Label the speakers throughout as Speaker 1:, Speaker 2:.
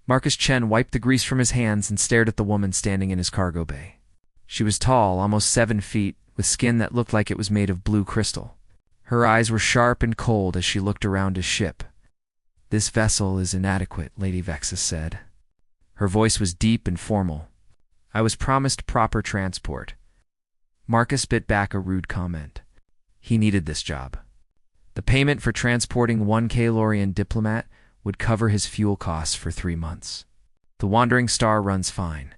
Speaker 1: Marcus Chen wiped the grease from his hands and stared at the woman standing in his cargo bay. She was tall, almost 7 feet, with skin that looked like it was made of blue crystal. Her eyes were sharp and cold as she looked around his ship. "This vessel is inadequate," Lady Vexa said. Her voice was deep and formal. "I was promised proper transport." Marcus bit back a rude comment. He needed this job. The payment for transporting one Kalorian diplomat would cover his fuel costs for 3 months. "The Wandering Star runs fine.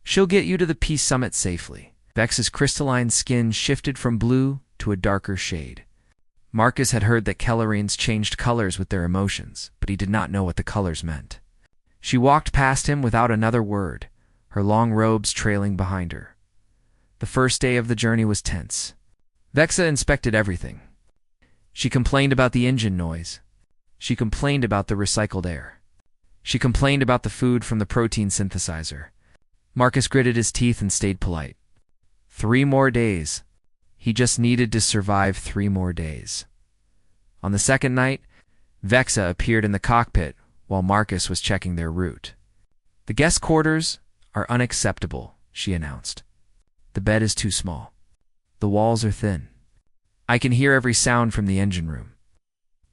Speaker 1: She'll get you to the Peace Summit safely." Vex's crystalline skin shifted from blue to a darker shade. Marcus had heard that Kalorians changed colors with their emotions, but he did not know what the colors meant. She walked past him without another word, her long robes trailing behind her. The first day of the journey was tense. Vexa inspected everything. She complained about the engine noise. She complained about the recycled air. She complained about the food from the protein synthesizer. Marcus gritted his teeth and stayed polite. 3 more days. He just needed to survive 3 more days. On the second night, Vexa appeared in the cockpit while Marcus was checking their route. "The guest quarters are unacceptable," she announced. "The bed is too small. The walls are thin. I can hear every sound from the engine room."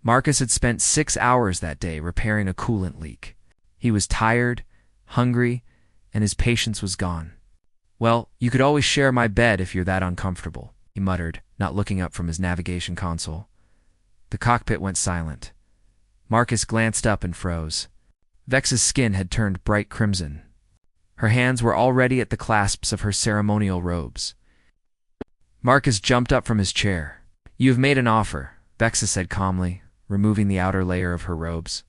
Speaker 1: Marcus had spent 6 hours that day repairing a coolant leak. He was tired, hungry, and his patience was gone. "Well, you could always share my bed if you're that uncomfortable," he muttered, not looking up from his navigation console. The cockpit went silent. Marcus glanced up and froze. Vex's skin had turned bright crimson. Her hands were already at the clasps of her ceremonial robes. Marcus jumped up from his chair. "You have made an offer," Vexa said calmly, removing the outer layer of her robes.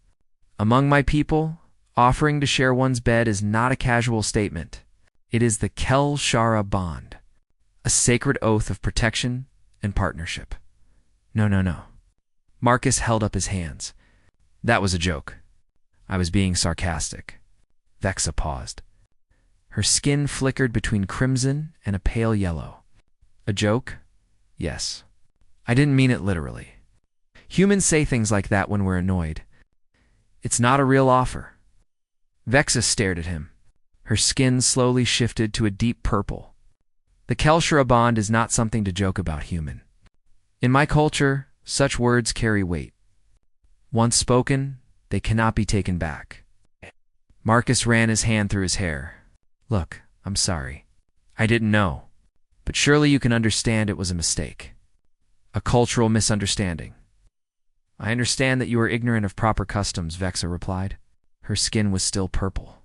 Speaker 1: "Among my people, offering to share one's bed is not a casual statement. It is the Kel Shara bond, a sacred oath of protection and partnership." No. Marcus held up his hands. "That was a joke. I was being sarcastic." Vexa paused. Her skin flickered between crimson and a pale yellow. "A joke? Yes. I didn't mean it literally. Humans say things like that when we're annoyed. It's not a real offer." Vexa stared at him. Her skin slowly shifted to a deep purple. "The Kelshara bond is not something to joke about, human. In my culture, such words carry weight. Once spoken, they cannot be taken back." Marcus ran his hand through his hair. "Look, I'm sorry. I didn't know. But surely you can understand it was a mistake. A cultural misunderstanding." "I understand that you are ignorant of proper customs," Vexa replied. Her skin was still purple.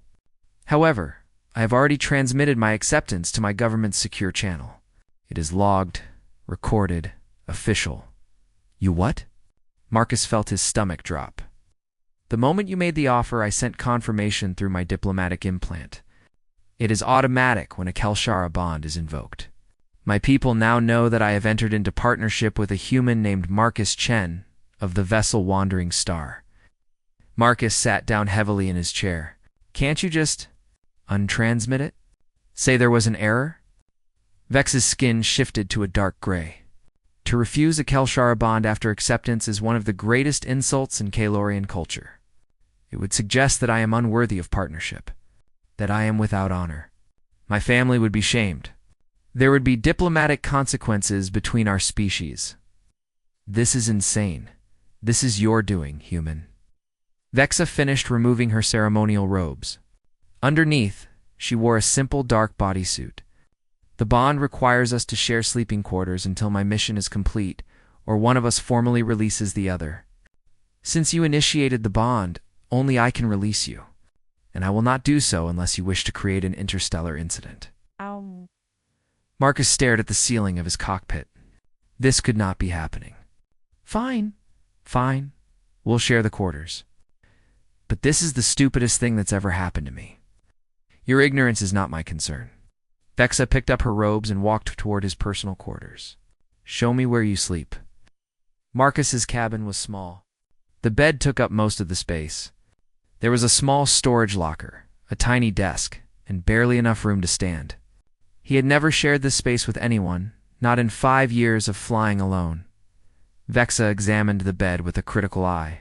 Speaker 1: "However, I have already transmitted my acceptance to my government's secure channel. It is logged, recorded, official." "You what?" Marcus felt his stomach drop. "The moment you made the offer, I sent confirmation through my diplomatic implant. It is automatic when a Kelshara bond is invoked. My people now know that I have entered into partnership with a human named Marcus Chen of the vessel Wandering Star." Marcus sat down heavily in his chair. "Can't you just untransmit it? Say there was an error?" Vex's skin shifted to a dark gray. To refuse a Kelshara bond after acceptance is one of the greatest insults in Kalorian culture. It would suggest that I am unworthy of partnership, that I am without honor. My family would be shamed. There would be diplomatic consequences between our species. This is insane. This is your doing, human." Vexa finished removing her ceremonial robes. Underneath, she wore a simple dark bodysuit. "The bond requires us to share sleeping quarters until my mission is complete, or one of us formally releases the other. Since you initiated the bond, only I can release you, and I will not do so unless you wish to create an interstellar incident." Marcus stared at the ceiling of his cockpit. This could not be happening. Fine. We'll share the quarters. But this is the stupidest thing that's ever happened to me. Your ignorance is not my concern." Vexa picked up her robes and walked toward his personal quarters. "Show me where you sleep." Marcus's cabin was small. The bed took up most of the space. There was a small storage locker, a tiny desk, and barely enough room to stand. He had never shared this space with anyone, not in 5 years of flying alone. Vexa examined the bed with a critical eye.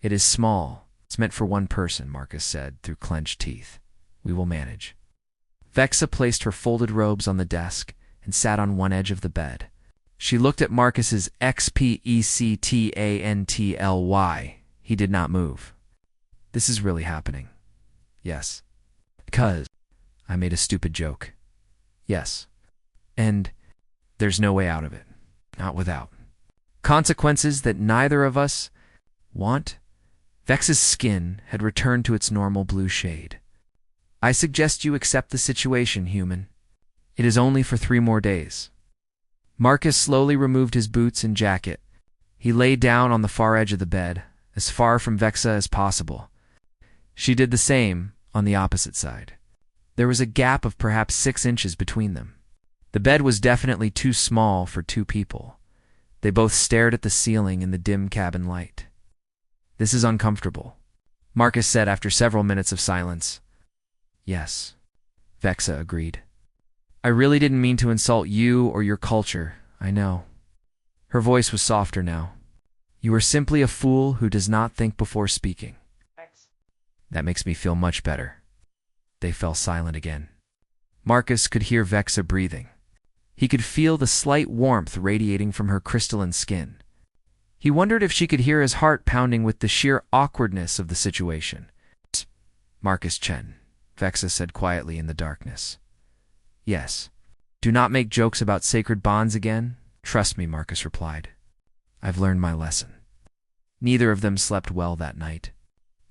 Speaker 1: "It is small. It's meant for one person, Marcus said through clenched teeth. We will manage. Vexa placed her folded robes on the desk and sat on one edge of the bed. She looked at Marcus's expectantly. He did not move. This is really happening. Yes. Because I made a stupid joke. Yes. And there's no way out of it. Not without consequences that neither of us want. Vex's skin had returned to its normal blue shade. I suggest you accept the situation, human. It is only for 3 more days. Marcus slowly removed his boots and jacket. He lay down on the far edge of the bed, as far from Vexa as possible. She did the same on the opposite side. There was a gap of perhaps 6 inches between them. The bed was definitely too small for 2 people. They both stared at the ceiling in the dim cabin light. This is uncomfortable, Marcus said after several minutes of silence. Yes, Vexa agreed. I really didn't mean to insult you or your culture, I know. Her voice was softer now. You are simply a fool who does not think before speaking. That makes me feel much better. They fell silent again. Marcus could hear Vexa breathing. He could feel the slight warmth radiating from her crystalline skin. He wondered if she could hear his heart pounding with the sheer awkwardness of the situation. Marcus Chen, Vexa said quietly in the darkness. Yes. Do not make jokes about sacred bonds again. Trust me, Marcus replied. I've learned my lesson. Neither of them slept well that night.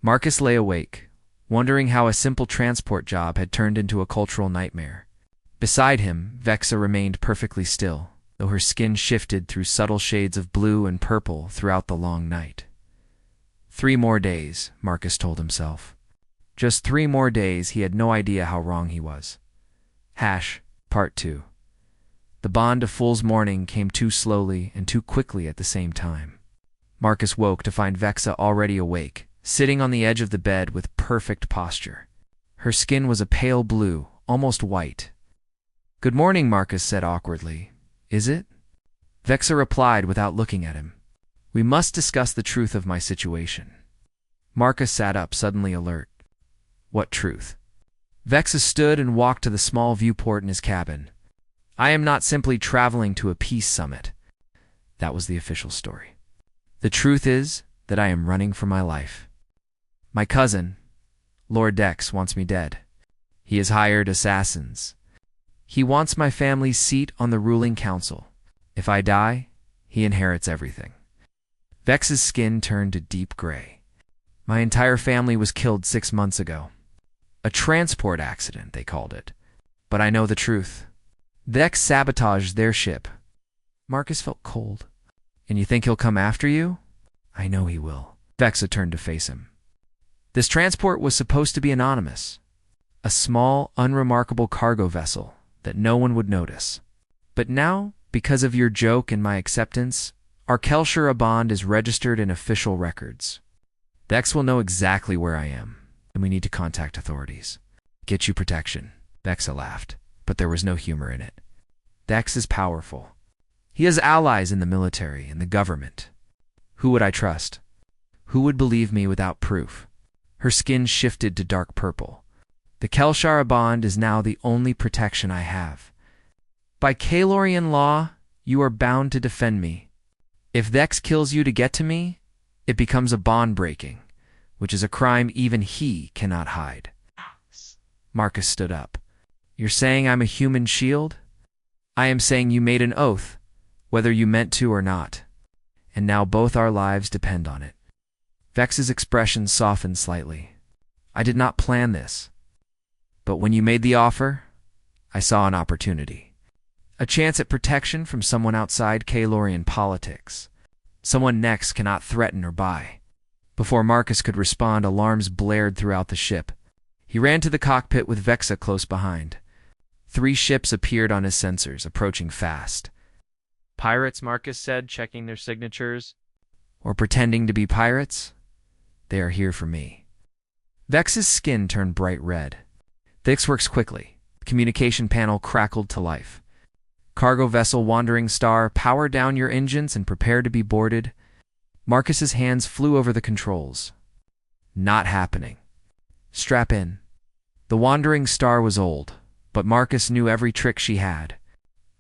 Speaker 1: Marcus lay awake, wondering how a simple transport job had turned into a cultural nightmare. Beside him, Vexa remained perfectly still, though her skin shifted through subtle shades of blue and purple throughout the long night. 3 more days, Marcus told himself. Just 3 more days. He had no idea how wrong he was. Part 2. The bond of Fool's Morning came too slowly and too quickly at the same time. Marcus woke to find Vexa already awake, sitting on the edge of the bed with perfect posture. Her skin was a pale blue, almost white. Good morning, Marcus said awkwardly. Is it? Vexa replied without looking at him. We must discuss the truth of my situation. Marcus sat up, suddenly alert. What truth? Vexa stood and walked to the small viewport in his cabin. I am not simply traveling to a peace summit. That was the official story. The truth is that I am running for my life. My cousin, Lord Dex, wants me dead. He has hired assassins. He wants my family's seat on the ruling council. If I die, he inherits everything. Vex's skin turned a deep gray. My entire family was killed 6 months ago. A transport accident, they called it. But I know the truth. Vex sabotaged their ship. Marcus felt cold. And you think he'll come after you? I know he will. Vexa turned to face him. This transport was supposed to be anonymous. A small, unremarkable cargo vessel that no one would notice. But now, because of your joke and my acceptance, our Kelshira bond is registered in official records. Vex will know exactly where I am, and we need to contact authorities. Get you protection. Vexa laughed, but there was no humor in it. Vex is powerful. He has allies in the military and the government. Who would I trust? Who would believe me without proof? Her skin shifted to dark purple. The Kelshira bond is now the only protection I have. By Kalorian law, you are bound to defend me. If Vex kills you to get to me, it becomes a bond breaking, which is a crime even he cannot hide. Marcus stood up. You're saying I'm a human shield? I am saying you made an oath, whether you meant to or not. And now both our lives depend on it. Vex's expression softened slightly. I did not plan this. But when you made the offer, I saw an opportunity. A chance at protection from someone outside Kalorian politics. Someone Nex cannot threaten or buy. Before Marcus could respond, alarms blared throughout the ship. He ran to the cockpit with Vexa close behind. 3 ships appeared on his sensors, approaching fast. Pirates, Marcus said, checking their signatures. Or pretending to be pirates? They are here for me. Vex's skin turned bright red. This works quickly. The communication panel crackled to life. Cargo vessel Wandering Star, power down your engines and prepare to be boarded. Marcus's hands flew over the controls. Not happening. Strap in. The wandering star was old, but Marcus knew every trick she had.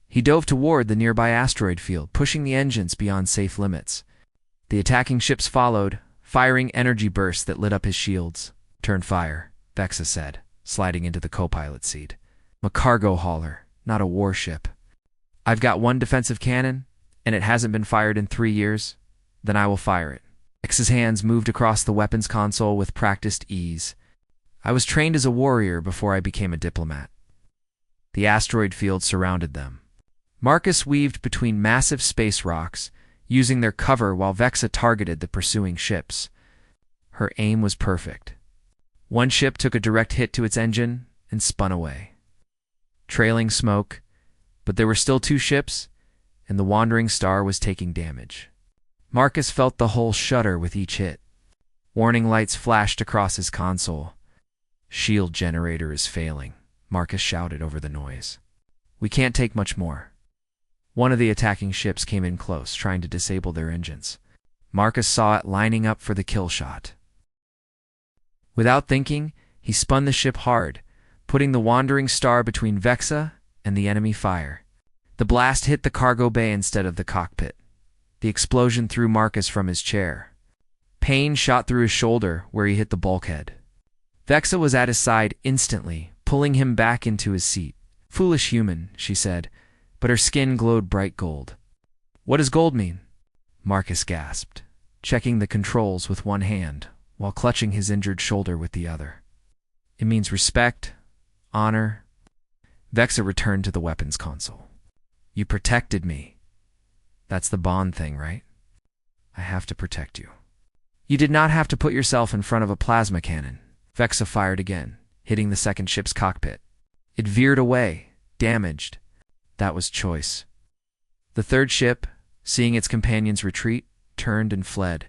Speaker 1: He dove toward the nearby asteroid field, pushing the engines beyond safe limits. The attacking ships followed, firing energy bursts that lit up his shields. Turn fire, Vexa said, sliding into the co-pilot seat. I'm a cargo hauler, not a warship. I've got one defensive cannon, and it hasn't been fired in 3 years. Then I will fire it. Vexa's hands moved across the weapons console with practiced ease. I was trained as a warrior before I became a diplomat. The asteroid field surrounded them. Marcus weaved between massive space rocks, using their cover while Vexa targeted the pursuing ships. Her aim was perfect. One ship took a direct hit to its engine and spun away, trailing smoke, but there were still 2 ships, and the wandering star was taking damage. Marcus felt the hull shudder with each hit. Warning lights flashed across his console. Shield generator is failing, Marcus shouted over the noise. We can't take much more. One of the attacking ships came in close, trying to disable their engines. Marcus saw it lining up for the kill shot. Without thinking, he spun the ship hard, putting the wandering star between Vexa and the enemy fire. The blast hit the cargo bay instead of the cockpit. The explosion threw Marcus from his chair. Pain shot through his shoulder where he hit the bulkhead. Vexa was at his side instantly, pulling him back into his seat. Foolish human, she said, but her skin glowed bright gold. What does gold mean? Marcus gasped, checking the controls with one hand while clutching his injured shoulder with the other. It means respect, honor. Vexa returned to the weapons console. You protected me. That's the Bond thing, right? I have to protect you. You did not have to put yourself in front of a plasma cannon. Vexa fired again, hitting the second ship's cockpit. It veered away, damaged. That was choice. The third ship, seeing its companions retreat, turned and fled.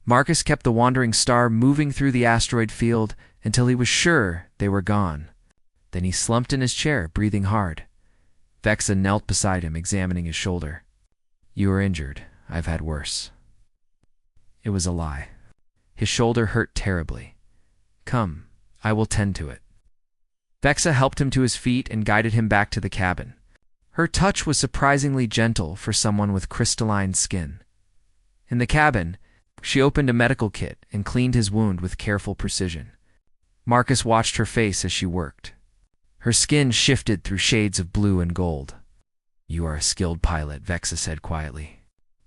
Speaker 1: Marcus kept the wandering star moving through the asteroid field until he was sure they were gone. Then he slumped in his chair, breathing hard. Vexa knelt beside him, examining his shoulder. You are injured. I've had worse. It was a lie. His shoulder hurt terribly. Come, I will tend to it. Vexa helped him to his feet and guided him back to the cabin. Her touch was surprisingly gentle for someone with crystalline skin. In the cabin, she opened a medical kit and cleaned his wound with careful precision. Marcus watched her face as she worked. Her skin shifted through shades of blue and gold. You are a skilled pilot, Vexa said quietly.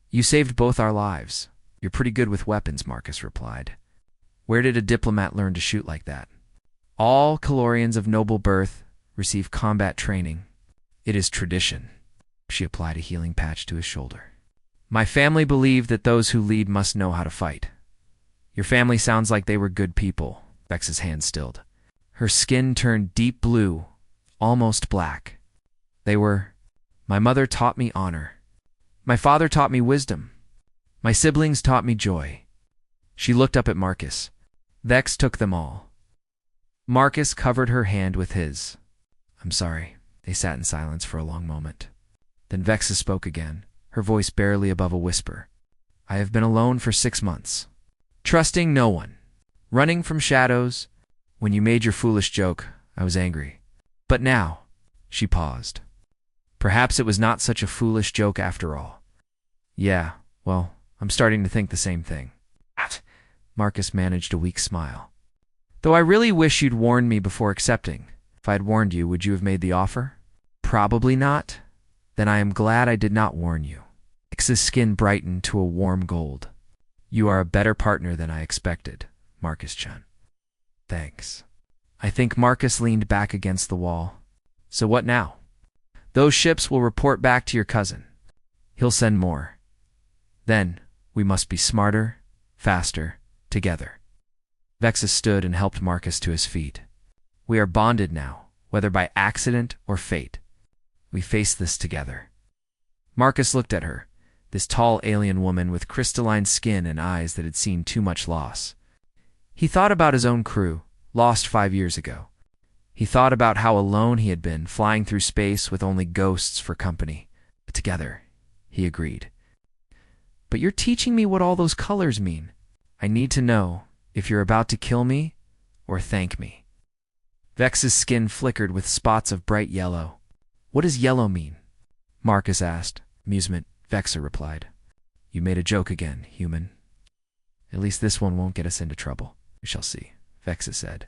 Speaker 1: You saved both our lives. You're pretty good with weapons, Marcus replied. Where did a diplomat learn to shoot like that? All Calorians of noble birth receive combat training. It is tradition. She applied a healing patch to his shoulder. My family believed that those who lead must know how to fight. Your family sounds like they were good people. Vexa's hand stilled. Her skin turned deep blue, almost black. They were. My mother taught me honor. My father taught me wisdom. My siblings taught me joy. She looked up at Marcus. Vex took them all. Marcus covered her hand with his. I'm sorry. They sat in silence for a long moment. Then Vexa spoke again, her voice barely above a whisper. I have been alone for 6 months, trusting no one, running from shadows. When you made your foolish joke, I was angry. But now, she paused. Perhaps it was not such a foolish joke after all. Yeah, well, I'm starting to think the same thing. Marcus managed a weak smile. Though I really wish you'd warned me before accepting. If I had warned you, would you have made the offer? Probably not. Then I am glad I did not warn you. Vexa's skin brightened to a warm gold. You are a better partner than I expected, Marcus-chan. Thanks. I think Marcus leaned back against the wall. So what now? Those ships will report back to your cousin. He'll send more. Then, we must be smarter, faster, together. Vexa stood and helped Marcus to his feet. We are bonded now, whether by accident or fate. We face this together. Marcus looked at her, this tall alien woman with crystalline skin and eyes that had seen too much loss. He thought about his own crew, lost 5 years ago. He thought about how alone he had been, flying through space with only ghosts for company. But together, he agreed. But you're teaching me what all those colors mean. I need to know, If you're about to kill me, or thank me. Vex's skin flickered with spots of bright yellow. What does yellow mean? Marcus asked. Amusement, Vexa replied. You made a joke again, human. At least this one won't get us into trouble. We shall see, Vexa said.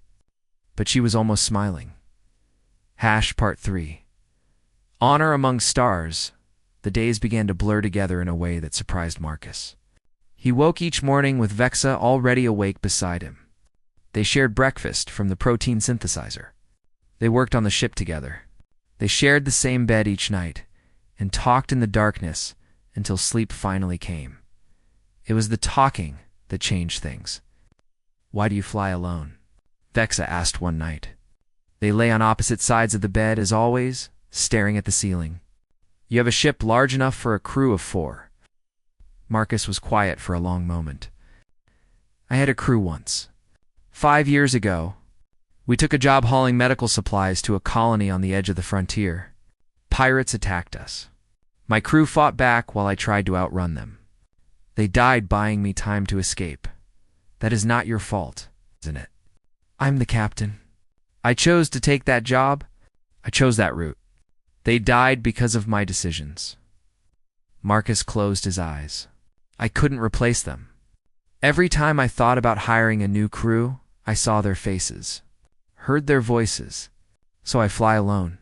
Speaker 1: But she was almost smiling. Part 3. Honor among stars. The days began to blur together in a way that surprised Marcus. He woke each morning with Vexa already awake beside him. They shared breakfast from the protein synthesizer. They worked on the ship together. They shared the same bed each night and talked in the darkness until sleep finally came. It was the talking that changed things. Why do you fly alone? Vexa asked one night. They lay on opposite sides of the bed as always, staring at the ceiling. You have a ship large enough for a crew of 4. Marcus was quiet for a long moment. I had a crew once. 5 years ago, we took a job hauling medical supplies to a colony on the edge of the frontier. Pirates attacked us. My crew fought back while I tried to outrun them. They died buying me time to escape. That is not your fault, isn't it? I'm the captain. I chose to take that job. I chose that route. They died because of my decisions. Marcus closed his eyes. I couldn't replace them. Every time I thought about hiring a new crew, I saw their faces, heard their voices, so I fly alone.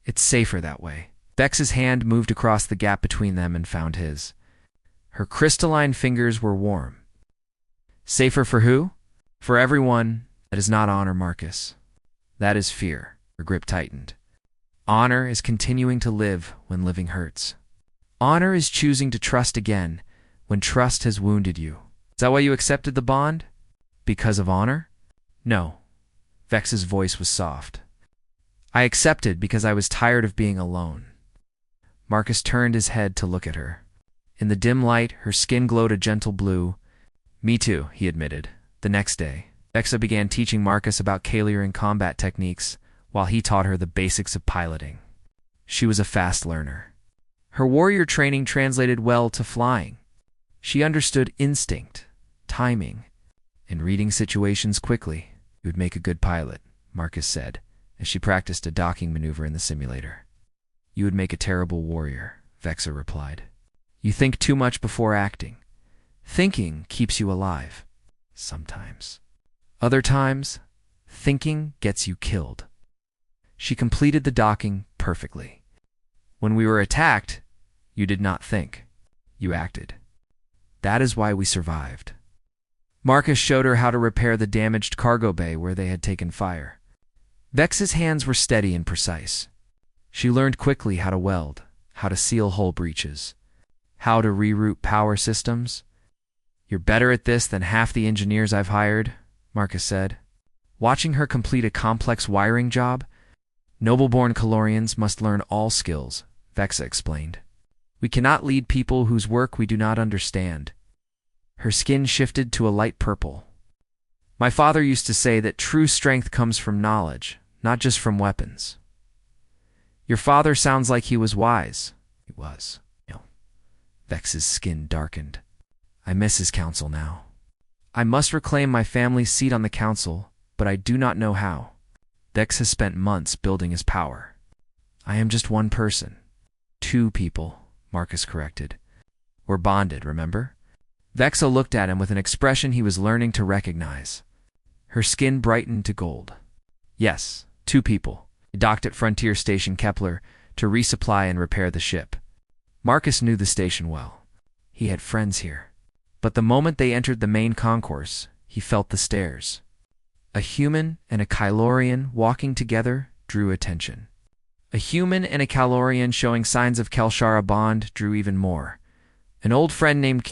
Speaker 1: It's safer that way. Vex's hand moved across the gap between them and found his. Her crystalline fingers were warm. Safer for who? For everyone that is not honor, Marcus. That is fear. Her grip tightened. Honor is continuing to live when living hurts. Honor is choosing to trust again when trust has wounded you. Is that why you accepted the bond? Because of honor? No. Vex's voice was soft. I accepted because I was tired of being alone. Marcus turned his head to look at her. In the dim light, her skin glowed a gentle blue. Me too, he admitted. The next day, Vexa began teaching Marcus about Kaliran combat techniques while he taught her the basics of piloting. She was a fast learner. Her warrior training translated well to flying. She understood instinct, timing, and reading situations quickly. You would make a good pilot, Marcus said, as she practiced a docking maneuver in the simulator. You would make a terrible warrior, Vexa replied. You think too much before acting. Thinking keeps you alive. Sometimes. Other times, thinking gets you killed. She completed the docking perfectly. When we were attacked, you did not think. You acted. That is why we survived. Marcus showed her how to repair the damaged cargo bay where they had taken fire. Vex's hands were steady and precise. She learned quickly how to weld, how to seal hull breaches, how to reroute power systems. You're better at this than half the engineers I've hired, Marcus said. Watching her complete a complex wiring job, noble-born Calorians must learn all skills, Vexa explained. We cannot lead people whose work we do not understand. Her skin shifted to a light purple. My father used to say that true strength comes from knowledge, not just from weapons. Your father sounds like he was wise. He was. Vex's skin darkened. I miss his counsel now. I must reclaim my family's seat on the council, but I do not know how. Vex has spent months building his power. I am just one person. 2 people, Marcus corrected. We're bonded, remember? Vexa looked at him with an expression he was learning to recognize. Her skin brightened to gold. Yes, 2 people. He docked at Frontier Station Kepler to resupply and repair the ship. Marcus knew the station well. He had friends here. But the moment they entered the main concourse, he felt the stares. A human and a Kylorian walking together drew attention. A human and a Kylorian showing signs of Kelshara bond drew even more. An old friend named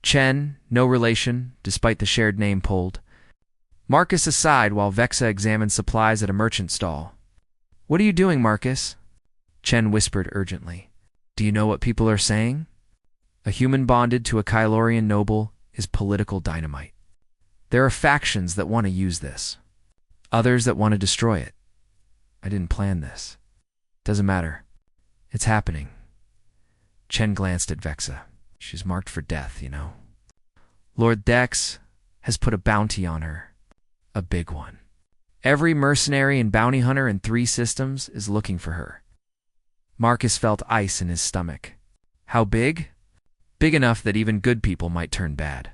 Speaker 1: Chen, no relation, despite the shared name pulled. Marcus aside while Vexa examined supplies at a merchant stall. What are you doing, Marcus? Chen whispered urgently. Do you know what people are saying? A human bonded to a Kylorian noble is political dynamite. There are factions that want to use this. Others that want to destroy it. I didn't plan this. Doesn't matter. It's happening. Chen glanced at Vexa. She's marked for death, you know. Lord Dex has put a bounty on her. A big one. Every mercenary and bounty hunter in 3 systems is looking for her. Marcus felt ice in his stomach. How big? Big enough that even good people might turn bad.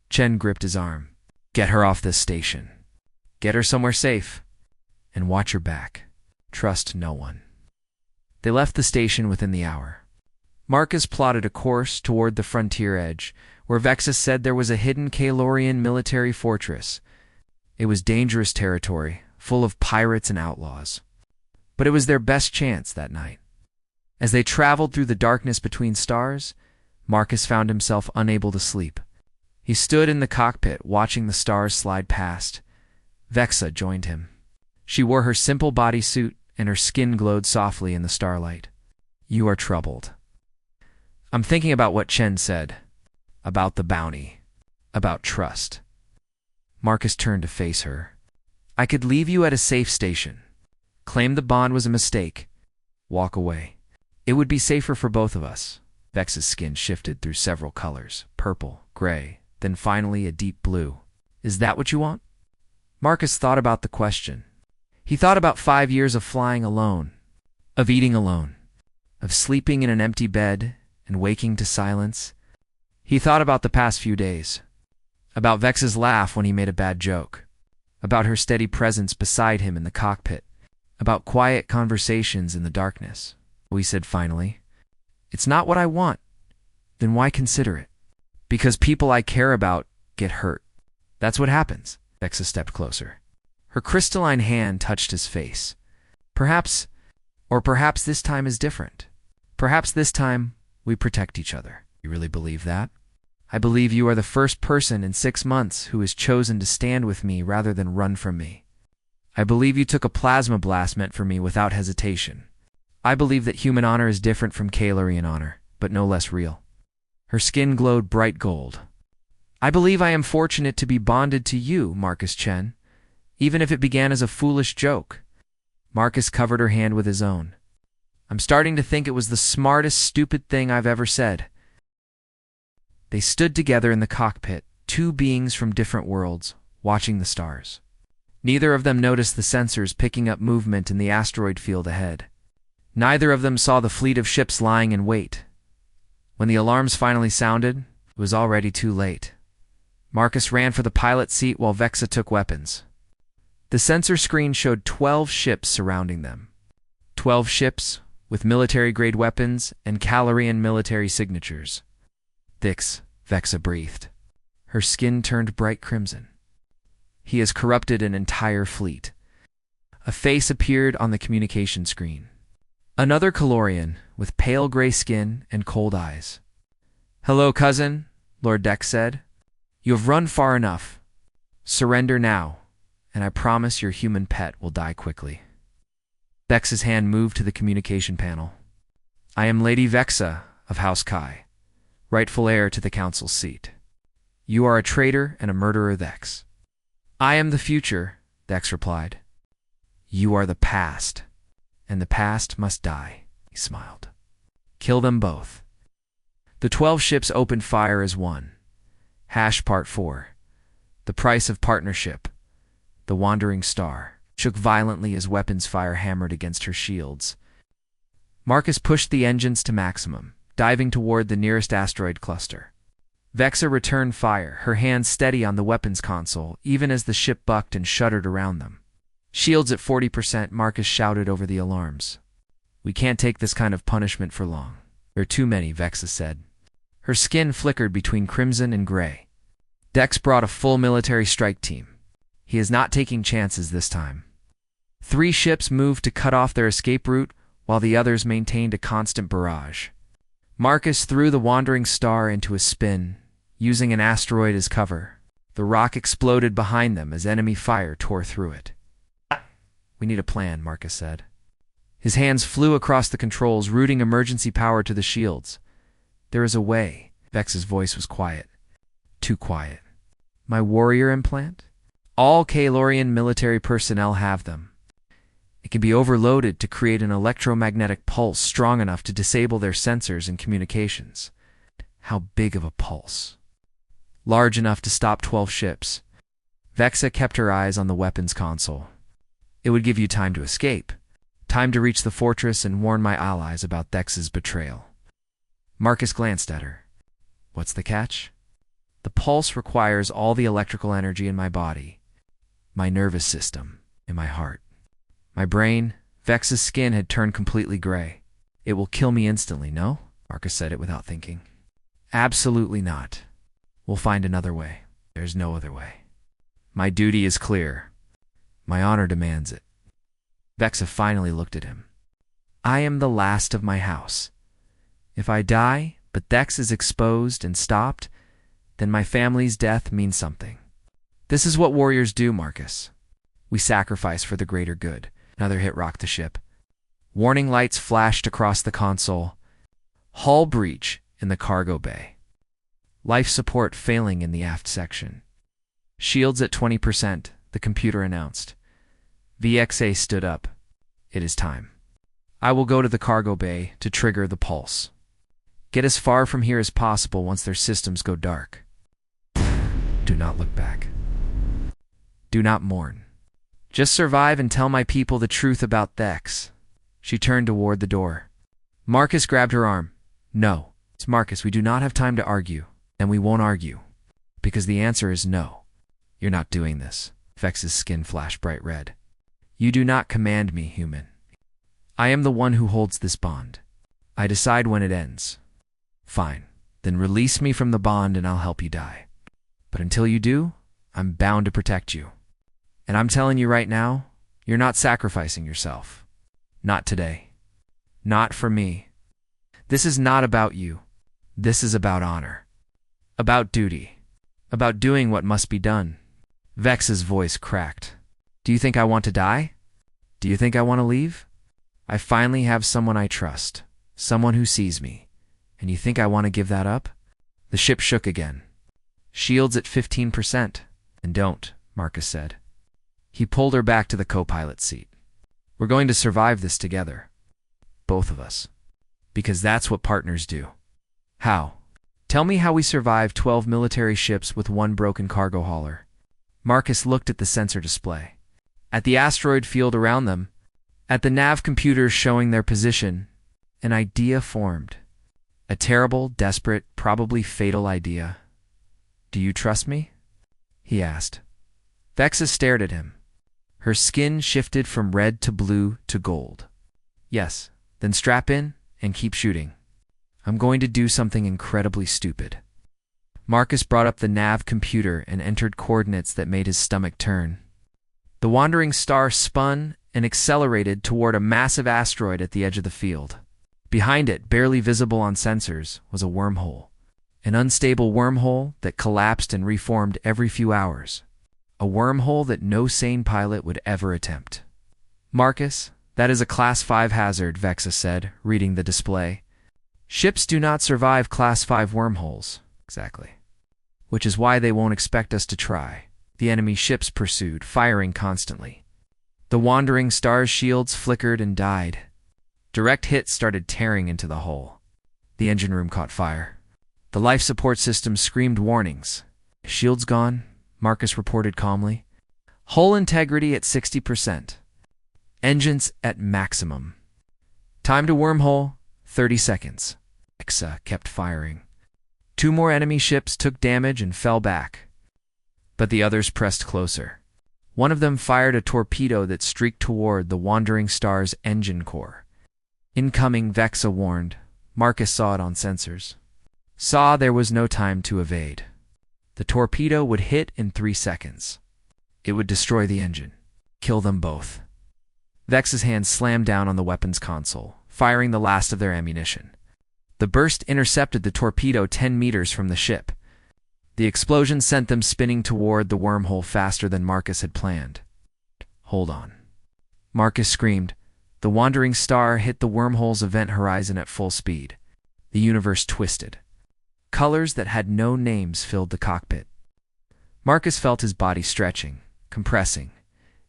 Speaker 1: Chen gripped his arm. Get her off this station. Get her somewhere safe. And watch her back. Trust no one. They left the station within the hour. Marcus plotted a course toward the frontier edge, where Vexa said there was a hidden Kalorian military fortress. It was dangerous territory, full of pirates and outlaws. But it was their best chance that night. As they traveled through the darkness between stars, Marcus found himself unable to sleep. He stood in the cockpit, watching the stars slide past. Vexa joined him. She wore her simple bodysuit, and her skin glowed softly in the starlight. You are troubled. I'm thinking about what Chen said. About the bounty. About trust. Marcus turned to face her. I could leave you at a safe station. Claim the bond was a mistake. Walk away. It would be safer for both of us. Vex's skin shifted through several colors. Purple, gray, then finally a deep blue. Is that what you want? Marcus thought about the question. He thought about 5 years of flying alone, of eating alone, of sleeping in an empty bed and waking to silence. He thought about the past few days, about Vex's laugh when he made a bad joke, about her steady presence beside him in the cockpit, about quiet conversations in the darkness. We said finally, it's not what I want. Then why consider it? Because people I care about get hurt. That's what happens. Vexa stepped closer. Her crystalline hand touched his face. Perhaps this time is different. Perhaps this time we protect each other. You really believe that? I believe you are the first person in 6 months who has chosen to stand with me rather than run from me. I believe you took a plasma blast meant for me without hesitation. I believe that human honor is different from Kalorian honor, but no less real. Her skin glowed bright gold. I believe I am fortunate to be bonded to you, Marcus Chen, even if it began as a foolish joke. Marcus covered her hand with his own. I'm starting to think it was the smartest, stupid thing I've ever said. They stood together in the cockpit, 2 beings from different worlds, watching the stars. Neither of them noticed the sensors picking up movement in the asteroid field ahead. Neither of them saw the fleet of ships lying in wait. When the alarms finally sounded, it was already too late. Marcus ran for the pilot seat while Vexa took weapons. The sensor screen showed 12 ships surrounding them. 12 ships with military-grade weapons and Kalorian military signatures. Thix, Vexa breathed. Her skin turned bright crimson. He has corrupted an entire fleet. A face appeared on the communication screen. Another Kalorian with pale gray skin and cold eyes. Hello, cousin, Lord Dex said. You have run far enough. Surrender now, and I promise your human pet will die quickly. Vex's hand moved to the communication panel. I am Lady Vexa of House Kai, rightful heir to the council's seat. You are a traitor and a murderer, Vex. I am the future, Vex replied. You are the past, and the past must die, he smiled. Kill them both. The 12 ships opened fire as one. Part 4. The price of partnership. The wandering star shook violently as weapons fire hammered against her shields. Marcus pushed the engines to maximum, diving toward the nearest asteroid cluster. Vexa returned fire, her hands steady on the weapons console, even as the ship bucked and shuddered around them. Shields at 40%, Marcus shouted over the alarms. We can't take this kind of punishment for long. There are too many, Vexa said. Her skin flickered between crimson and gray. Dex brought a full military strike team. He is not taking chances this time. 3 ships moved to cut off their escape route, while the others maintained a constant barrage. Marcus threw the wandering star into a spin, using an asteroid as cover. The rock exploded behind them as enemy fire tore through it. We need a plan, Marcus said. His hands flew across the controls, routing emergency power to the shields. There is a way. Vex's voice was quiet. Too quiet. My warrior implant? All Kalorian military personnel have them. It can be overloaded to create an electromagnetic pulse strong enough to disable their sensors and communications. How big of a pulse? large enough to stop 12 ships. Vexa kept her eyes on the weapons console. It would give you time to escape, time to reach the fortress and warn my allies about Thex's betrayal. Marcus glanced at her. What's the catch? The pulse requires all the electrical energy in my body, my nervous system, in my heart. My brain, Vex's skin had turned completely gray. It will kill me instantly, no? Marcus said it without thinking. Absolutely not. We'll find another way. There's no other way. My duty is clear. My honor demands it. Vexa finally looked at him. I am the last of my house. If I die, but Thex is exposed and stopped, then my family's death means something. This is what warriors do, Marcus. We sacrifice for the greater good. Another hit rocked the ship. Warning lights flashed across the console. Hull breach in the cargo bay. Life support failing in the aft section. Shields at 20%, the computer announced. VXA stood up. It is time. I will go to the cargo bay to trigger the pulse. Get as far from here as possible once their systems go dark. Do not look back. Do not mourn. Just survive and tell my people the truth about Thex. She turned toward the door. Marcus grabbed her arm. No. It's Marcus, we do not have time to argue. And we won't argue. Because the answer is no. You're not doing this. Vex's skin flashed bright red. You do not command me, human. I am the one who holds this bond. I decide when it ends. Fine. Then release me from the bond and I'll help you die. But until you do, I'm bound to protect you. And I'm telling you right now, you're not sacrificing yourself. Not today. Not for me. This is not about you. This is about honor. About duty. About doing what must be done. Vex's voice cracked. Do you think I want to die? Do you think I want to leave? I finally have someone I trust. Someone who sees me. And you think I want to give that up? The ship shook again. Shields at 15%. And don't, Marcus said. He pulled her back to the co-pilot seat. We're going to survive this together. Both of us. Because that's what partners do. How? Tell me how we survived 12 military ships with one broken cargo hauler. Marcus looked at the sensor display. At the asteroid field around them. At the nav computers showing their position. An idea formed. A terrible, desperate, probably fatal idea. Do you trust me? He asked. Vexa stared at him. Her skin shifted from red to blue to gold. Yes, then strap in and keep shooting. I'm going to do something incredibly stupid. Marcus brought up the nav computer and entered coordinates that made his stomach turn. The wandering star spun and accelerated toward a massive asteroid at the edge of the field. Behind it, barely visible on sensors, was a wormhole. An unstable wormhole that collapsed and reformed every few hours. A wormhole that no sane pilot would ever attempt. Marcus, that is a Class 5 hazard, Vexa said, reading the display. Ships do not survive Class 5 wormholes. Exactly. Which is why they won't expect us to try. The enemy ships pursued, firing constantly. The wandering star's shields flickered and died. Direct hits started tearing into the hull. The engine room caught fire. The life support system screamed warnings. Shields gone, Marcus reported calmly. Hull integrity at 60%. Engines at maximum. Time to wormhole, 30 seconds. Vexa kept firing. 2 more enemy ships took damage and fell back. But the others pressed closer. One of them fired a torpedo that streaked toward the wandering star's engine core. Incoming, Vexa warned. Marcus saw it on sensors. Saw there was no time to evade. The torpedo would hit in 3 seconds. It would destroy the engine. Kill them both. Vex's hand slammed down on the weapons console, firing the last of their ammunition. The burst intercepted the torpedo 10 meters from the ship. The explosion sent them spinning toward the wormhole faster than Marcus had planned. Hold on. Marcus screamed. The wandering star hit the wormhole's event horizon at full speed. The universe twisted. Colors that had no names filled the cockpit. Marcus felt his body stretching, compressing,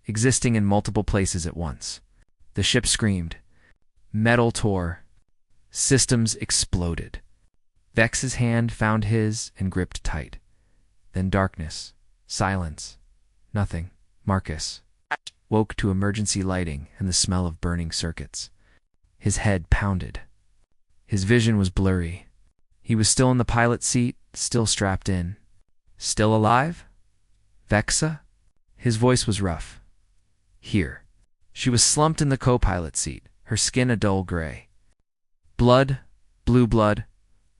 Speaker 1: existing in multiple places at once. The ship screamed. Metal tore. Systems exploded. Vex's hand found his and gripped tight. Then darkness. Silence. Nothing. Marcus woke to emergency lighting and the smell of burning circuits. His head pounded. His vision was blurry. He was still in the pilot seat, still strapped in. Still alive? Vexa? His voice was rough. Here. She was slumped in the co-pilot seat, her skin a dull gray. Blood, blue blood,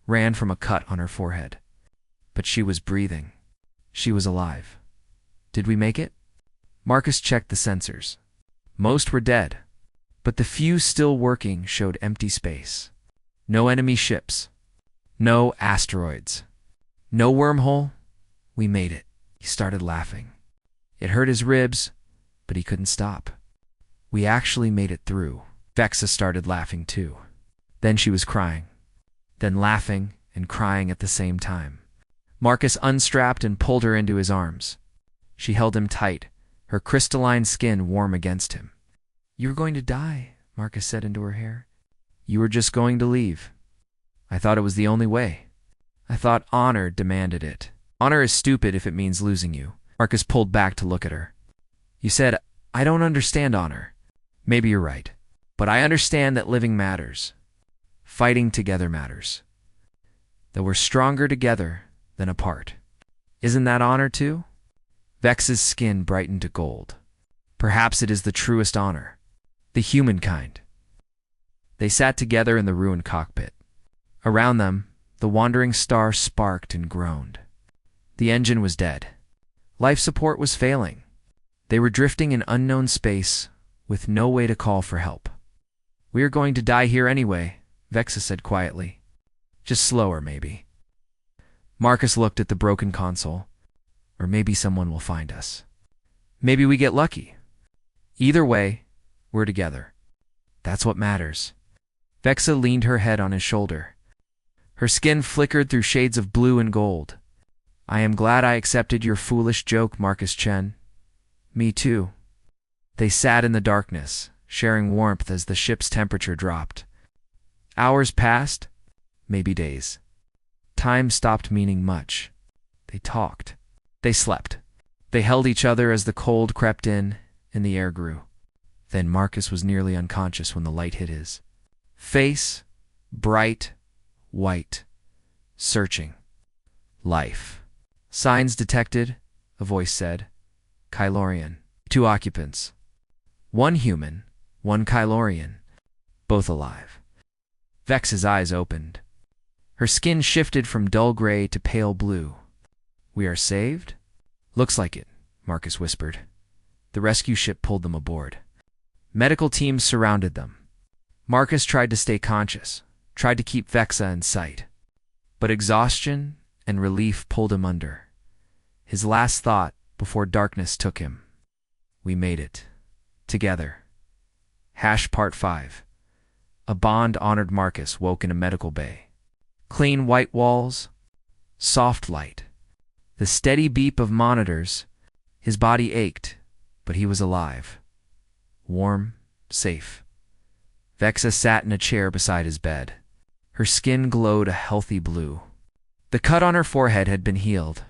Speaker 1: ran from a cut on her forehead. But she was breathing. She was alive. Did we make it? Marcus checked the sensors. Most were dead, but the few still working showed empty space. No enemy ships. No asteroids. No wormhole. We made it. He started laughing. It hurt his ribs, but he couldn't stop. We actually made it through. Vexa started laughing too. Then she was crying. Then laughing and crying at the same time. Marcus unstrapped and pulled her into his arms. She held him tight, her crystalline skin warm against him. "You were going to die," Marcus said into her hair. "You were just going to leave. I thought it was the only way. I thought honor demanded it. Honor is stupid if it means losing you." Marcus pulled back to look at her. "You said, I don't understand honor. Maybe you're right. But I understand that living matters. Fighting together matters. That we're stronger together than apart. Isn't that honor too?" Vex's skin brightened to gold. "Perhaps it is the truest honor. The human kind." They sat together in the ruined cockpit. Around them, the wandering star sparked and groaned. The engine was dead. Life support was failing. They were drifting in unknown space with no way to call for help. "We are going to die here anyway," Vexa said quietly. "Just slower, maybe." Marcus looked at the broken console. "Or maybe someone will find us. Maybe we get lucky. Either way, we're together. That's what matters." Vexa leaned her head on his shoulder. Her skin flickered through shades of blue and gold. "I am glad I accepted your foolish joke, Marcus Chen." "Me too." They sat in the darkness, sharing warmth as the ship's temperature dropped. Hours passed, maybe days. Time stopped meaning much. They talked. They slept. They held each other as the cold crept in and the air grew. Then Marcus was nearly unconscious when the light hit his face, bright, white, searching. "Life. Signs detected," a voice said. "Kylorian. 2 occupants. 1 human, 1 Kylorian. Both alive." Vex's eyes opened. Her skin shifted from dull gray to pale blue. "We are saved?" "Looks like it," Marcus whispered. The rescue ship pulled them aboard. Medical teams surrounded them. Marcus tried to stay conscious, tried to keep Vexa in sight. But exhaustion and relief pulled him under. His last thought before darkness took him. "We made it. Together." Part 5. A bond-honored Marcus woke in a medical bay. Clean white walls, soft light, the steady beep of monitors. His body ached, but he was alive. Warm, safe. Vexa sat in a chair beside his bed. Her skin glowed a healthy blue. The cut on her forehead had been healed.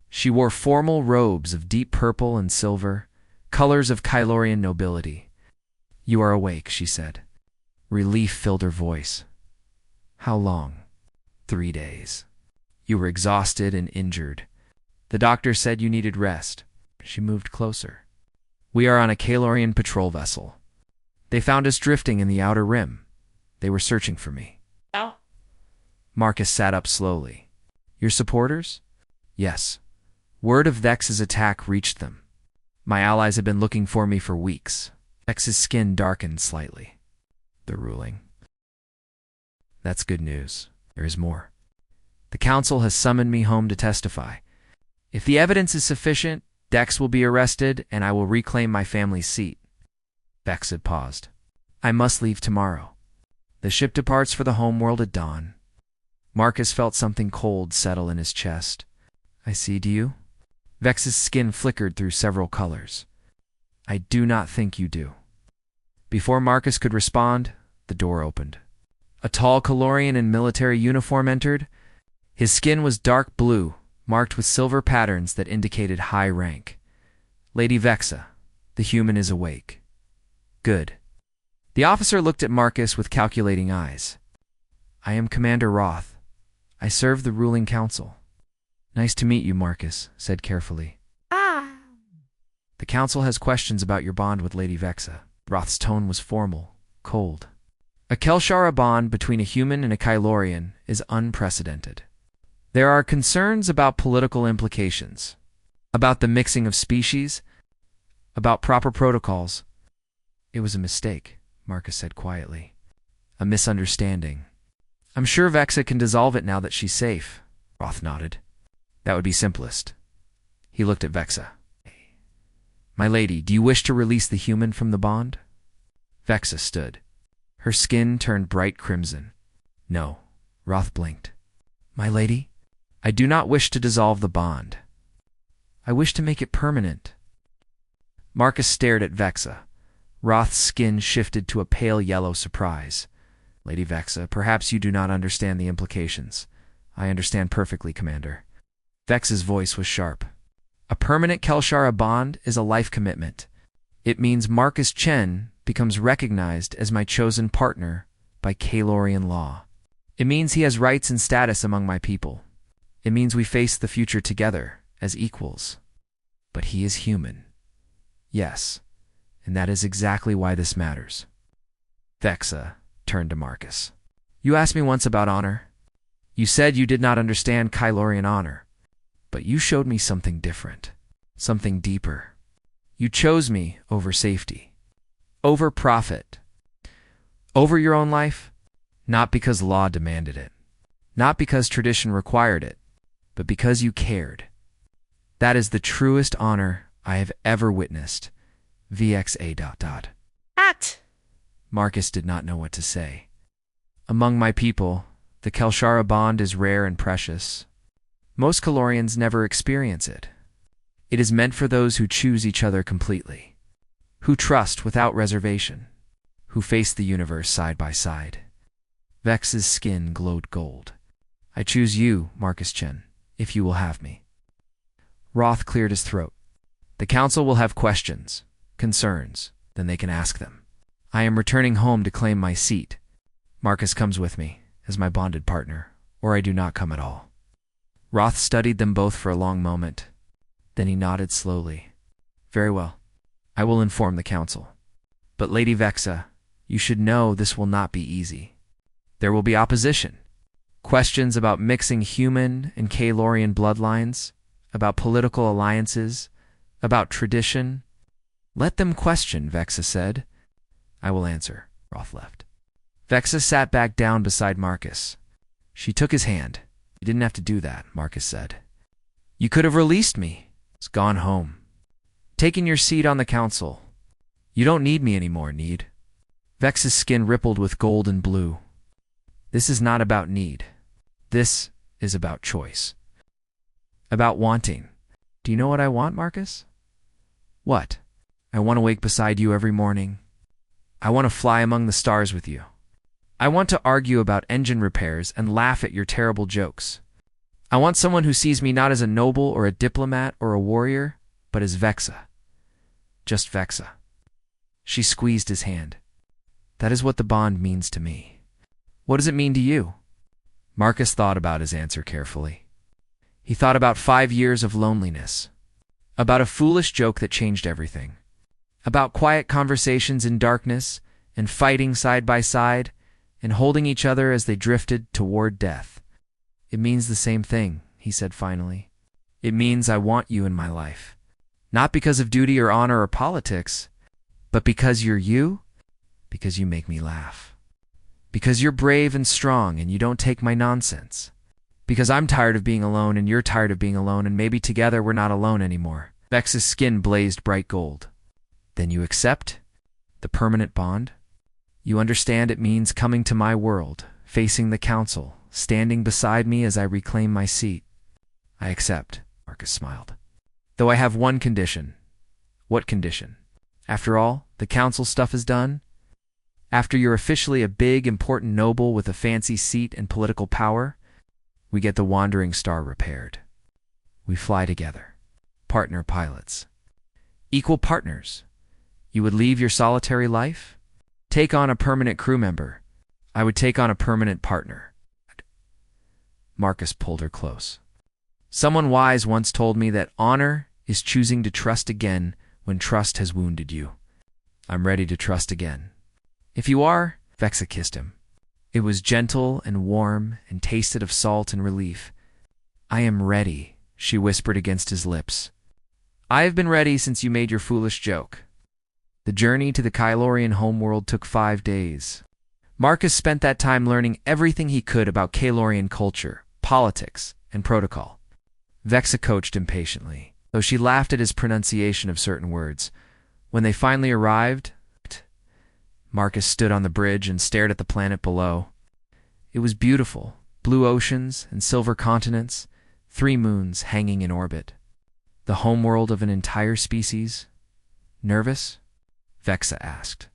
Speaker 1: She wore formal robes of deep purple and silver, colors of Kylorian nobility. "You are awake," she said. Relief filled her voice. "How long?" 3 days. "You were exhausted and injured. The doctor said you needed rest." She moved closer. "We are on a Kylorian patrol vessel. They found us drifting in the outer rim. They were searching for me."
Speaker 2: Ow.
Speaker 1: Marcus sat up slowly. "Your supporters?" "Yes. Word of Vex's attack reached them. My allies have been looking for me for weeks." Vex's skin darkened slightly. "The ruling." "That's good news. There is more. The council has summoned me home to testify. If the evidence is sufficient, Dex will be arrested and I will reclaim my family's seat." Vex had paused. "I must leave tomorrow. The ship departs for the homeworld at dawn." Marcus felt something cold settle in his chest. "I see, do you?" Vex's skin flickered through several colors. "I do not think you do." Before Marcus could respond, the door opened. A tall Kylorian in military uniform entered. His skin was dark blue, marked with silver patterns that indicated high rank. Lady Vexa, the human is awake. Good. The officer looked at Marcus with calculating eyes. I am Commander Roth. I serve the ruling council. Nice to meet you, Marcus said carefully. The council has questions about your bond with Lady Vexa. Roth's tone was formal, cold. A Kelshara bond between a human and a Kylorian is unprecedented. There are concerns about political implications, about the mixing of species, about proper protocols. It was a mistake, Marcus said quietly. A misunderstanding. I'm sure Vexa can dissolve it now that she's safe. Roth nodded. That would be simplest. He looked at Vexa. My lady, do you wish to release the human from the bond? Vexa stood. Her skin turned bright crimson. No. Roth blinked. My lady, I do not wish to dissolve the bond. I wish to make it permanent. Marcus stared at Vexa. Roth's skin shifted to a pale yellow surprise. Lady Vexa, perhaps you do not understand the implications. I understand perfectly, Commander. Vexa's voice was sharp. A permanent Kelshara bond is a life commitment. It means Marcus Chen becomes recognized as my chosen partner by Kalorian law. It means he has rights and status among my people. It means we face the future together as equals. But he is human. Yes, and that is exactly why this matters. Vexa turned to Marcus. You asked me once about honor. You said you did not understand Kylorian honor. But you showed me something different, something deeper. You chose me over safety, over profit, over your own life, not because law demanded it, not because tradition required it, but because you cared. That is the truest honor I have ever witnessed. VXA. Marcus did not know what to say. Among my people, the Kelshara bond is rare and precious. Most Kalorians never experience it. It is meant for those who choose each other completely, who trust without reservation, who face the universe side by side. Vex's skin glowed gold. I choose you, Marcus Chen, if you will have me. Roth cleared his throat. The council will have questions, concerns, then they can ask them. I am returning home to claim my seat. Marcus comes with me, as my bonded partner, or I do not come at all. Roth studied them both for a long moment. Then he nodded slowly. Very well. I will inform the council. But Lady Vexa, you should know this will not be easy. There will be opposition. Questions about mixing human and Kalorian bloodlines, about political alliances, about tradition. Let them question, Vexa said. I will answer. Roth left. Vexa sat back down beside Marcus. She took his hand. You didn't have to do that, Marcus said. You could have released me. It's gone home. Taken your seat on the council. You don't need me anymore, Need. Vex's skin rippled with gold and blue. This is not about need. This is about choice. About wanting. Do you know what I want, Marcus? What? I want to wake beside you every morning. I want to fly among the stars with you. I want to argue about engine repairs and laugh at your terrible jokes. I want someone who sees me not as a noble or a diplomat or a warrior, but as Vexa. Just Vexa. She squeezed his hand. That is what the bond means to me. What does it mean to you? Marcus thought about his answer carefully. He thought about 5 years of loneliness, about a foolish joke that changed everything, about quiet conversations in darkness and fighting side by side, and holding each other as they drifted toward death. It means the same thing, he said finally. It means I want you in my life. Not because of duty or honor or politics, but because you're you, because you make me laugh. Because you're brave and strong and you don't take my nonsense. Because I'm tired of being alone and you're tired of being alone and maybe together we're not alone anymore. Vex's skin blazed bright gold. Then you accept the permanent bond? You understand it means coming to my world, facing the council, standing beside me as I reclaim my seat. I accept, Marcus smiled. Though I have one condition. What condition? After all, the council stuff is done. After you're officially a big, important noble with a fancy seat and political power, we get the wandering star repaired. We fly together. Partner pilots. Equal partners. You would leave your solitary life? Take on a permanent crew member. I would take on a permanent partner. Marcus pulled her close. Someone wise once told me that honor is choosing to trust again when trust has wounded you. I'm ready to trust again. If you are, Vexa kissed him. It was gentle and warm and tasted of salt and relief. I am ready, she whispered against his lips. I have been ready since you made your foolish joke. The journey to the Kylorian homeworld took 5 days. Marcus spent that time learning everything he could about Kylorian culture, politics, and protocol. Vexa coached impatiently, though she laughed at his pronunciation of certain words. When they finally arrived, Marcus stood on the bridge and stared at the planet below. It was beautiful, blue oceans and silver continents, 3 moons hanging in orbit. The homeworld of an entire species. Nervous? Vexa asked.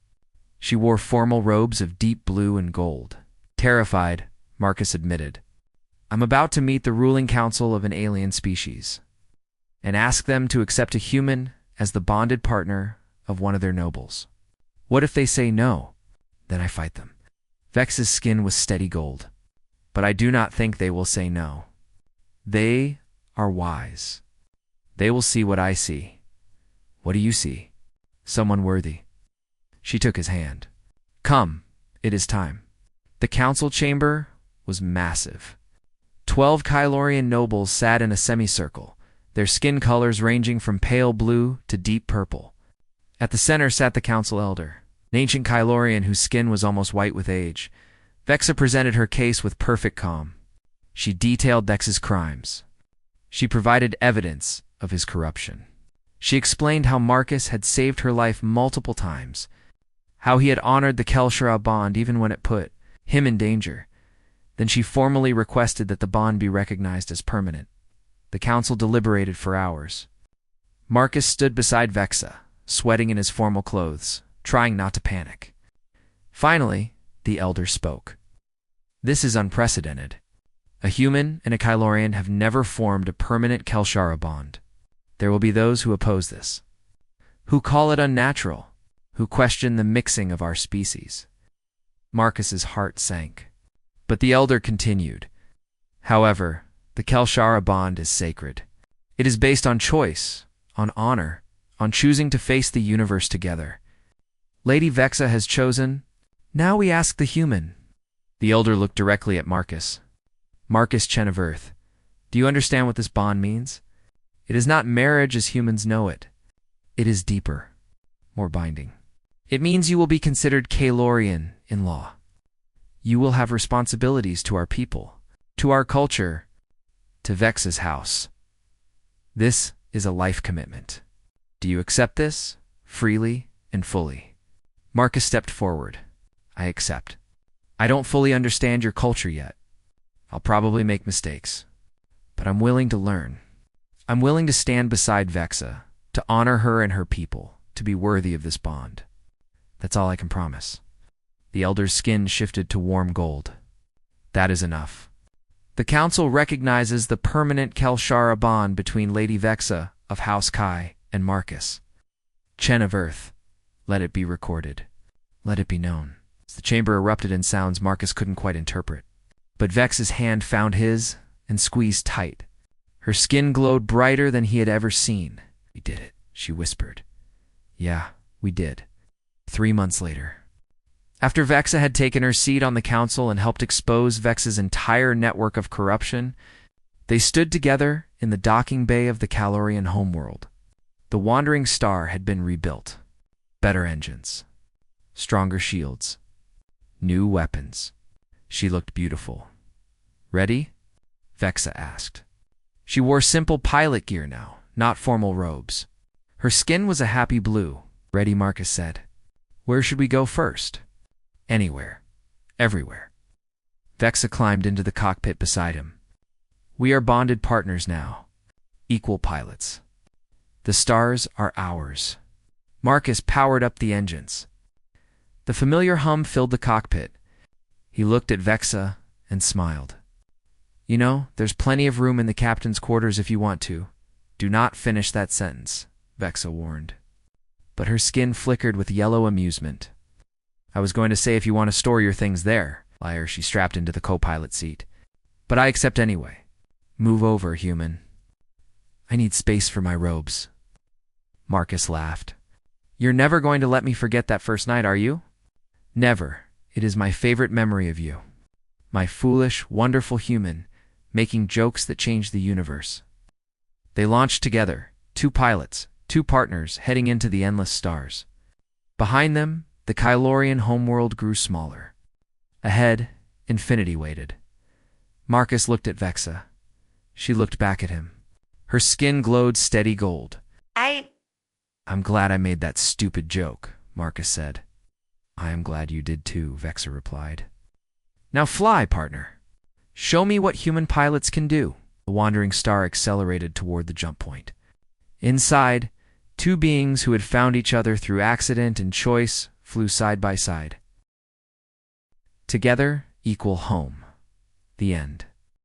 Speaker 1: She wore formal robes of deep blue and gold. Terrified, Marcus admitted. I'm about to meet the ruling council of an alien species and ask them to accept a human as the bonded partner of one of their nobles. What if they say no? Then I fight them. Vex's skin was steady gold, but I do not think they will say no. They are wise. They will see what I see. What do you see? Someone worthy. She took his hand. Come, it is time. The council chamber was massive. 12 Kylorian nobles sat in a semicircle, their skin colors ranging from pale blue to deep purple. At the center sat the council elder, an ancient Kylorian whose skin was almost white with age. Vexa presented her case with perfect calm. She detailed Vex's crimes. She provided evidence of his corruption. She explained how Marcus had saved her life multiple times, how he had honored the Kelshara bond even when it put him in danger. Then she formally requested that the bond be recognized as permanent. The council deliberated for hours. Marcus stood beside Vexa, sweating in his formal clothes, trying not to panic. Finally, the elder spoke. This is unprecedented. A human and a Kylorian have never formed a permanent Kelshara bond. There will be those who oppose this, who call it unnatural, who question the mixing of our species. Marcus's heart sank. But the elder continued. However, the Kelshara bond is sacred. It is based on choice, on honor, on choosing to face the universe together. Lady Vexa has chosen. Now we ask the human. The elder looked directly at Marcus. Marcus Chen of Earth, do you understand what this bond means? It is not marriage as humans know it. It is deeper, more binding. It means you will be considered Kylorian in law. You will have responsibilities to our people, to our culture, to Vex's house. This is a life commitment. Do you accept this, freely and fully? Marcus stepped forward. I accept. I don't fully understand your culture yet. I'll probably make mistakes, but I'm willing to learn. I'm willing to stand beside Vexa, to honor her and her people, to be worthy of this bond. That's all I can promise. The elder's skin shifted to warm gold. That is enough. The council recognizes the permanent Kelshara bond between Lady Vexa of House Kai and Marcus. Chen of Earth, let it be recorded. Let it be known. As the chamber erupted in sounds Marcus couldn't quite interpret. But Vex's hand found his and squeezed tight. Her skin glowed brighter than he had ever seen. We did it, she whispered. Yeah, we did. 3 months later. After Vexa had taken her seat on the council and helped expose Vex's entire network of corruption, they stood together in the docking bay of the Kylorian homeworld. The wandering star had been rebuilt. Better engines. Stronger shields. New weapons. She looked beautiful. Ready? Vexa asked. She wore simple pilot gear now, not formal robes. Her skin was a happy blue. Ready, Marcus said. Where should we go first? Anywhere. Everywhere. Vexa climbed into the cockpit beside him. We are bonded partners now. Equal pilots. The stars are ours. Marcus powered up the engines. The familiar hum filled the cockpit. He looked at Vexa and smiled. You know, there's plenty of room in the captain's quarters if you want to. Do not finish that sentence, Vexa warned. But her skin flickered with yellow amusement. I was going to say if you want to store your things there, liar, she strapped into the co-pilot seat. But I accept anyway. Move over, human. I need space for my robes. Marcus laughed. You're never going to let me forget that first night, are you? Never. It is my favorite memory of you. My foolish, wonderful human, making jokes that changed the universe. They launched together, two pilots, two partners, heading into the endless stars. Behind them, the Kylorian homeworld grew smaller. Ahead, infinity waited. Marcus looked at Vexa. She looked back at him. Her skin glowed steady gold. I'm glad I made that stupid joke, Marcus said. I am glad you did too, Vexa replied. Now fly, partner. Show me what human pilots can do. The wandering star accelerated toward the jump point. Inside, two beings who had found each other through accident and choice flew side by side. Together equal home. The end.